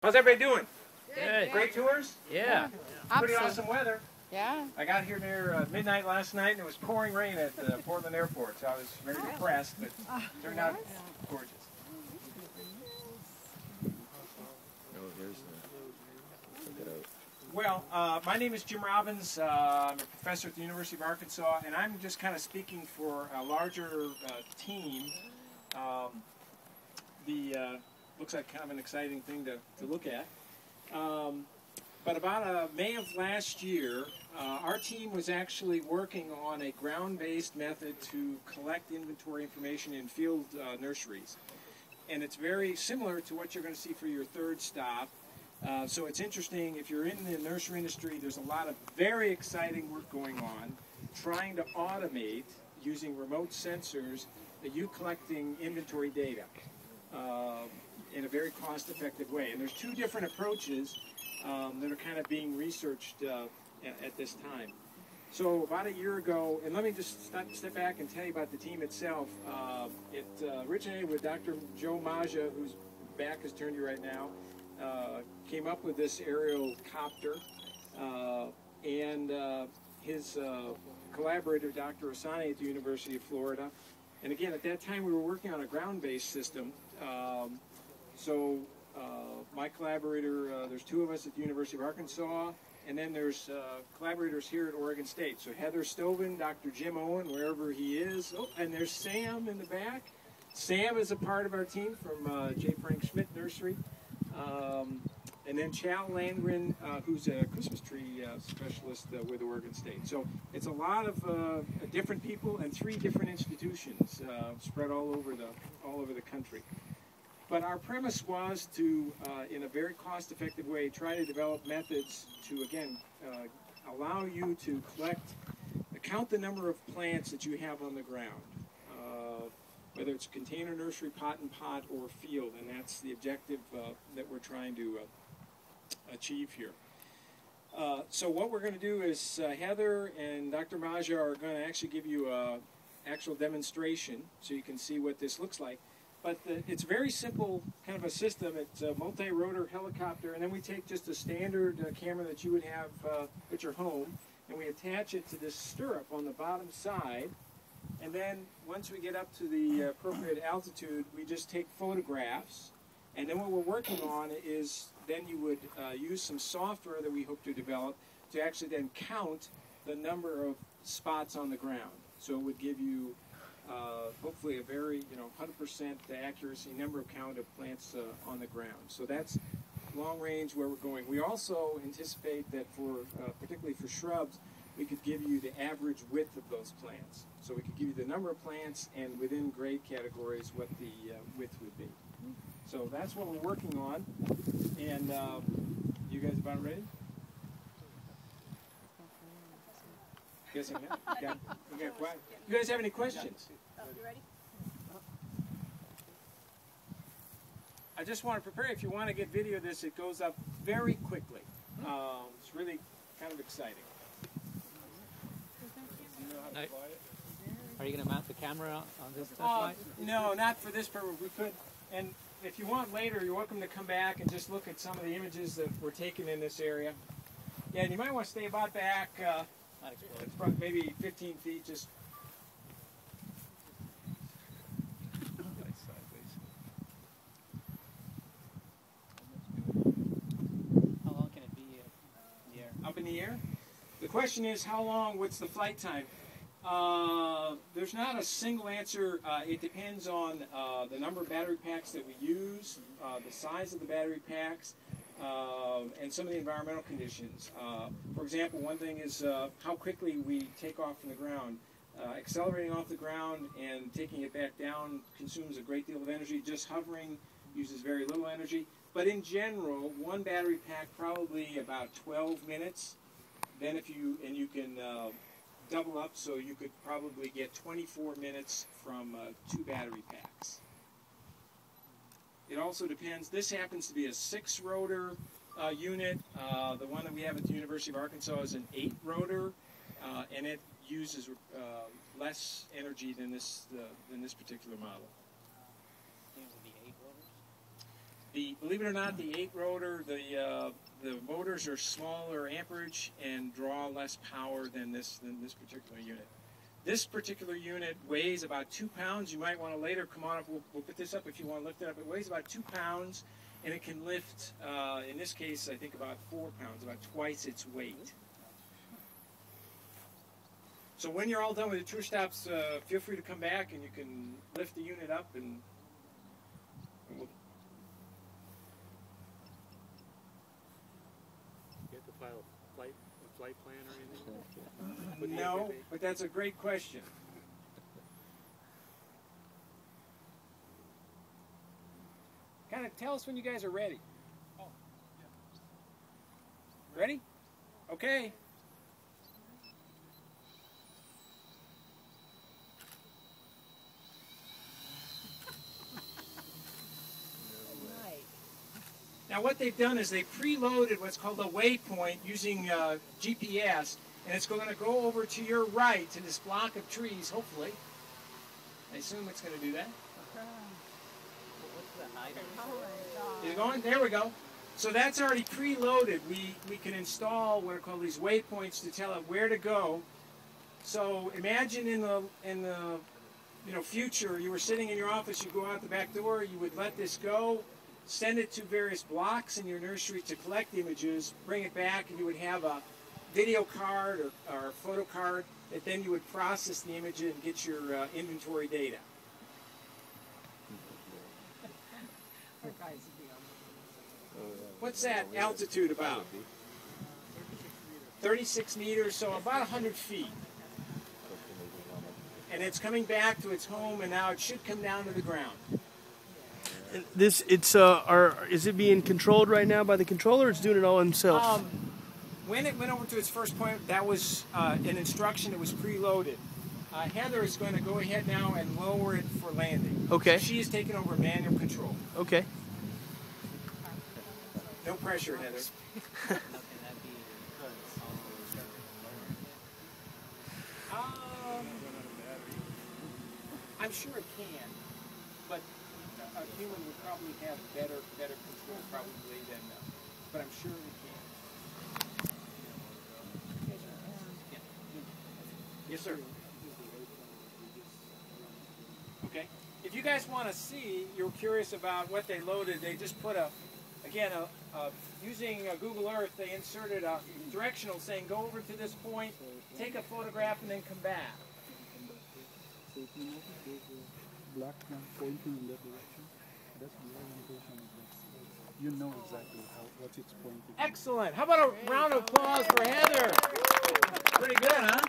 How's everybody doing? Good. Great tours? Yeah. Pretty awesome weather. Yeah. I got here near midnight last night and it was pouring rain at Portland Airport, so I was very depressed, but it turned out gorgeous. Well, my name is Jim Robbins. I'm a professor at the University of Arkansas, and I'm just kind of speaking for a larger team. Looks like kind of an exciting thing to look at. But about May of last year, our team was actually working on a ground-based method to collect inventory information in field nurseries. And it's very similar to what you're going to see for your third stop. So it's interesting, if you're in the nursery industry, there's a lot of very exciting work going on, trying to automate, using remote sensors, you collecting inventory data in a very cost-effective way. And there's two different approaches that are kind of being researched at this time. So about a year ago, and let me just step back and tell you about the team itself. It originated with Dr. Joe Maja, whose back is turned to you right now. Came up with this aerial copter, and his collaborator, Dr. Asani at the University of Florida. And again, at that time we were working on a ground-based system. My collaborator, there's two of us at the University of Arkansas, and then there's collaborators here at Oregon State. So Heather Stoven, Dr. Jim Owen, wherever he is. Oh, and there's Sam in the back. Sam is a part of our team from J. Frank Schmidt Nursery. And then Chal Landgren, who's a Christmas tree specialist with Oregon State. So it's a lot of different people and three different institutions spread all over the country. But our premise was to, in a very cost-effective way, try to develop methods to, again, allow you to count the number of plants that you have on the ground. Whether it's container nursery, pot and pot, or field, and that's the objective that we're trying to achieve here. So what we're going to do is Heather and Dr. Maja are going to actually give you an actual demonstration so you can see what this looks like. But it's a very simple kind of a system. It's a multi-rotor helicopter, and then we take just a standard camera that you would have at your home, and we attach it to this stirrup on the bottom side. And then once we get up to the appropriate altitude, we just take photographs. And then what we're working on is then you would use some software that we hope to develop to actually then count the number of spots on the ground. So it would give you hopefully a very 100% accuracy number of count of plants on the ground. So that's long range where we're going. We also anticipate that for particularly for shrubs, we could give you the average width of those plants. So we could give you the number of plants and within grade categories what the width would be. So that's what we're working on. And you guys about ready? Yes, okay. You guys have any questions? You ready? I just want to prepare. If you want to get video of this, it goes up very quickly. It's really kind of exciting. Are you going to mount the camera on this slide? No, not for this purpose. We could, and if you want later, you're welcome to come back and just look at some of the images that were taken in this area. Yeah, and you might want to stay about back, maybe 15 feet, just. How long can it be in the air? Up in the air? The question is, how long, what's the flight time? There's not a single answer. It depends on the number of battery packs that we use, the size of the battery packs, and some of the environmental conditions. For example, one thing is how quickly we take off from the ground. Accelerating off the ground and taking it back down consumes a great deal of energy. Just hovering uses very little energy. But in general, one battery pack probably about 12 minutes. Then you can double up, so you could probably get 24 minutes from 2 battery packs. It also depends. This happens to be a 6-rotor unit. The one that we have at the University of Arkansas is an 8-rotor, and it uses less energy than this particular model. Believe it or not, the 8-rotor, the motors are smaller amperage and draw less power than this particular unit. This particular unit weighs about 2 pounds. You might want to later come on up. We'll put this up if you want to lift it up. It weighs about 2 pounds, and it can lift, in this case, I think about 4 pounds, about twice its weight. So when you're all done with the tour stops, feel free to come back and you can lift the unit up and we'll... You have to file a flight plan or anything? No, but that's a great question. Kind of tell us when you guys are ready. Oh, yeah. Ready? Okay. Now what they've done is they preloaded what's called a waypoint using GPS, and it's going to go over to your right to this block of trees, hopefully. I assume it's going to do that. What's the height? Is it going? There we go. So that's already preloaded. We can install what are called these waypoints to tell it where to go. So imagine in the future, you were sitting in your office, you go out the back door, you would let this go, send it to various blocks in your nursery to collect images, bring it back, and you would have a video card or photo card that then you would process the image and get your inventory data. What's that altitude about? 36 meters, so about 100 feet. And it's coming back to its home, and now it should come down to the ground. Is it being controlled right now by the controller, or it's doing it all himself? When it went over to its first point, that was an instruction that was preloaded. Heather is going to go ahead now and lower it for landing. Okay. So she is taking over manual control. Okay. No pressure, Heather. I'm sure it can, but a human would probably have better control probably than, but I'm sure it can. Yes, sir. Okay. If you guys want to see, you're curious about what they loaded, they just put using Google Earth, they inserted a directional saying go over to this point, take a photograph, and then come back. So if you notice there's a black one pointing in that direction, that's the orientation of that space. You know exactly what it's pointing. Excellent. How about a round of applause for Heather? Pretty good, huh?